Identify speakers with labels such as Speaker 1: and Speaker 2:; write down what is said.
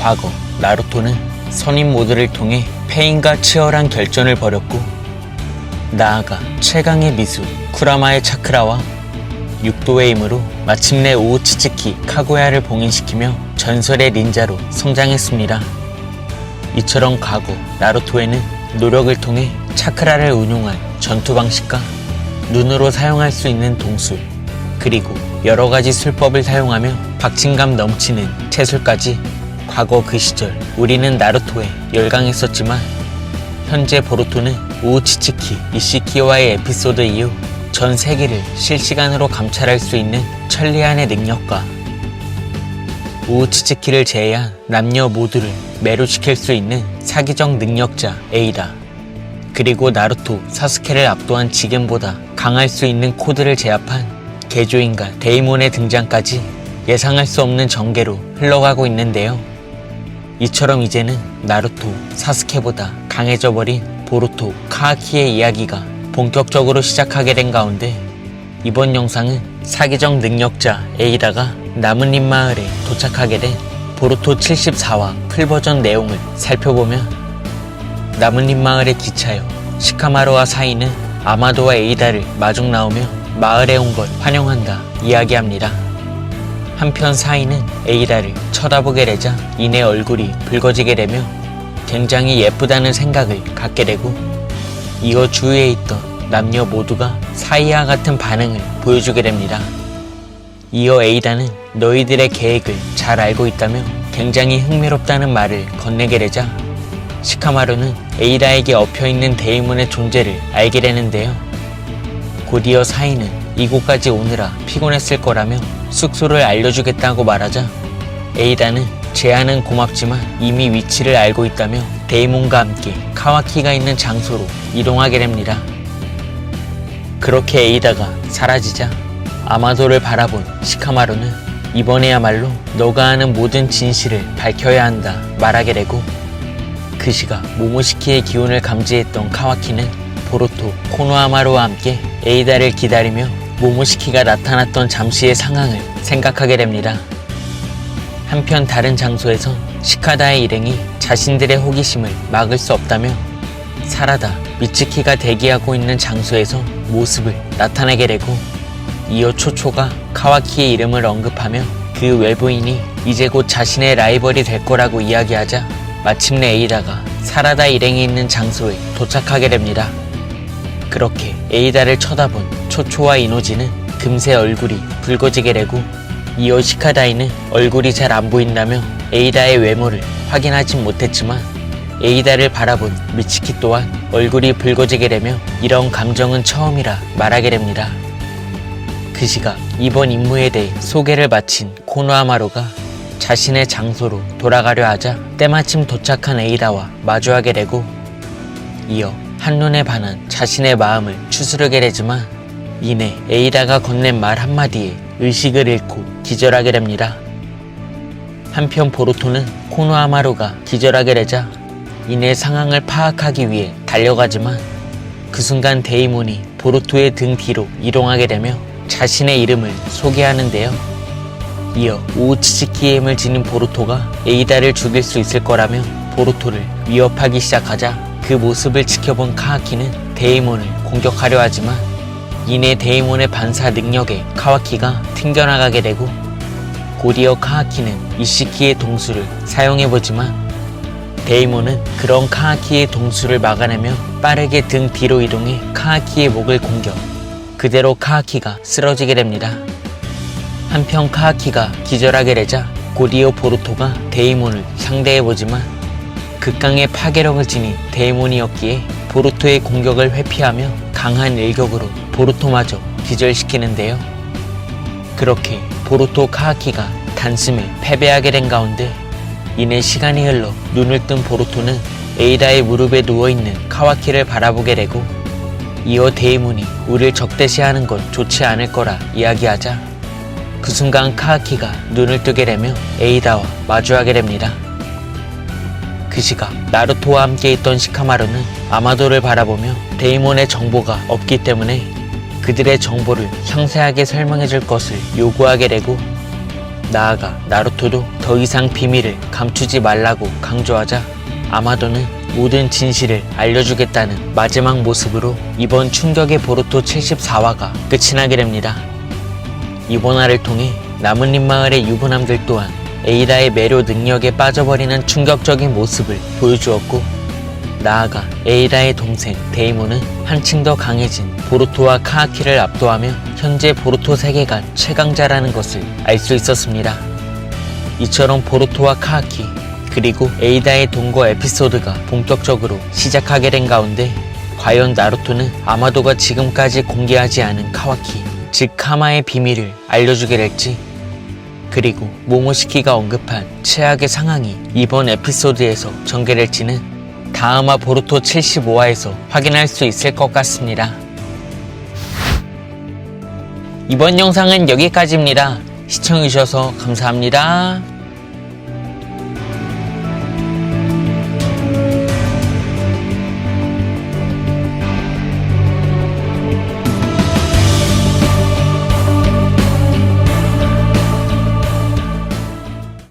Speaker 1: 과거 나루토는 선임 모드를 통해 페인과 치열한 결전을 벌였고, 나아가 최강의 미수 쿠라마의 차크라와 육도의 힘으로 마침내 우우치츠키 카구야를 봉인시키며 전설의 닌자로 성장했습니다. 이처럼 과거 나루토에는 노력을 통해 차크라를 운용한 전투 방식과 눈으로 사용할 수 있는 동술, 그리고 여러가지 술법을 사용하며 박진감 넘치는 채술까지 과거 그 시절 우리는 나루토에 열광했었지만, 현재 보루토는 우우치츠키 이시키와의 에피소드 이후 전 세계를 실시간으로 감찰할 수 있는 천리안의 능력과 우우치츠키를 제외한 남녀 모두를 매료시킬 수 있는 사기적 능력자 에이다, 그리고 나루토 사스케를 압도한 지겐보다 강할 수 있는 코드를 제압한 개조인간 데이몬의 등장까지 예상할 수 없는 전개로 흘러가고 있는데요. 이처럼 이제는 나루토 사스케보다 강해져 버린 보루토 카와키의 이야기가 본격적으로 시작하게 된 가운데, 이번 영상은 사기적 능력자 에이다가 나뭇잎 마을에 도착하게 된 보루토 74화 풀버전 내용을 살펴보면, 나뭇잎 마을의 기차여 시카마루와 사이는 아마도와 에이다를 마중 나오며 마을에 온 걸 환영한다 이야기합니다. 한편 사이는 에이다를 쳐다보게 되자 이내 얼굴이 붉어지게 되며 굉장히 예쁘다는 생각을 갖게 되고, 이어 주위에 있던 남녀 모두가 사이와 같은 반응을 보여주게 됩니다. 이어 에이다는 너희들의 계획을 잘 알고 있다며 굉장히 흥미롭다는 말을 건네게 되자, 시카마루는 에이다에게 엎혀있는 데이몬의 존재를 알게 되는데요. 곧이어 사이는 이곳까지 오느라 피곤했을 거라며 숙소를 알려주겠다고 말하자, 에이다는 제안은 고맙지만 이미 위치를 알고 있다며 데이몬과 함께 카와키가 있는 장소로 이동하게 됩니다. 그렇게 에이다가 사라지자 아마도를 바라본 시카마루는 이번에야말로 너가 아는 모든 진실을 밝혀야 한다 말하게 되고, 그 시각 모모시키의 기운을 감지했던 카와키는 보루토 코노하마루와 함께 에이다를 기다리며 모모시키가 나타났던 잠시의 상황을 생각하게 됩니다. 한편 다른 장소에선 시카다의 일행이 자신들의 호기심을 막을 수 없다며 사라다 미츠키가 대기하고 있는 장소에서 모습을 나타내게 되고, 이어 초초가 카와키의 이름을 언급하며 그 외부인이 이제 곧 자신의 라이벌이 될 거라고 이야기하자, 마침내 에이다가 사라다 일행이 있는 장소에 도착하게 됩니다. 그렇게 에이다를 쳐다본 초초와 이노지는 금세 얼굴이 붉어지게 되고, 이어 시카다이는 얼굴이 잘 안 보인다며 에이다의 외모를 확인하진 못했지만, 에이다를 바라본 미츠키 또한 얼굴이 붉어지게 되며 이런 감정은 처음이라 말하게 됩니다. 그 시각 이번 임무에 대해 소개를 마친 코노하마루가 자신의 장소로 돌아가려 하자 때마침 도착한 에이다와 마주하게 되고, 이어 한눈에 반한 자신의 마음을 추스르게 되지만 이내 에이다가 건넨 말 한마디에 의식을 잃고 기절하게 됩니다. 한편 보루토는 코노하마루가 기절하게 되자 이내 상황을 파악하기 위해 달려가지만, 그 순간 데이몬이 보루토의 등 뒤로 이동하게 되며 자신의 이름을 소개하는데요. 이어 우우치츠키의 힘을 지닌 보루토가 에이다를 죽일 수 있을 거라며 보루토를 위협하기 시작하자, 그 모습을 지켜본 카와키는 데이몬을 공격하려 하지만 이내 데이몬의 반사 능력에 카와키가 튕겨나가게 되고, 곧이어 카와키는 이시키의 동수를 사용해보지만 데이몬은 그런 카와키의 동수를 막아내며 빠르게 등 뒤로 이동해 카와키의 목을 공격, 그대로 카와키가 쓰러지게 됩니다. 한편 카와키가 기절하게 되자 곧이어 보루토가 데이몬을 상대해보지만 극강의 파괴력을 지닌 데이몬이었기에 보루토의 공격을 회피하며 강한 일격으로 보루토마저 기절시키는데요. 그렇게 보루토 카와키가 단숨에 패배하게 된 가운데, 이내 시간이 흘러 눈을 뜬 보루토는 에이다의 무릎에 누워있는 카와키를 바라보게 되고, 이어 데이몬이 우릴 적대시하는 건 좋지 않을 거라 이야기하자, 그 순간 카와키가 눈을 뜨게 되며 에이다와 마주하게 됩니다. 그 시각 나루토와 함께 있던 시카마루는 아마도를 바라보며 데이몬의 정보가 없기 때문에 그들의 정보를 상세하게 설명해줄 것을 요구하게 되고, 나아가 나루토도 더 이상 비밀을 감추지 말라고 강조하자 아마도는 모든 진실을 알려주겠다는 마지막 모습으로 이번 충격의 보루토 74화가 끝이 나게 됩니다. 이번 화를 통해 나뭇잎 마을의 유부남들 또한 에이다의 매료 능력에 빠져버리는 충격적인 모습을 보여주었고, 나아가 에이다의 동생 데이모는 한층 더 강해진 보루토와 카아키를 압도하며 현재 보루토 세계관 최강자라는 것을 알 수 있었습니다. 이처럼 보루토와 카아키 그리고 에이다의 동거 에피소드가 본격적으로 시작하게 된 가운데 과연 나루토는 아마도가 지금까지 공개하지 않은 카와키, 즉 카마의 비밀을 알려주게 될지, 그리고 모모시키가 언급한 최악의 상황이 이번 에피소드에서 전개될지는 다음화 보루토 75화에서 확인할 수 있을 것 같습니다. 이번 영상은 여기까지입니다. 시청해주셔서 감사합니다.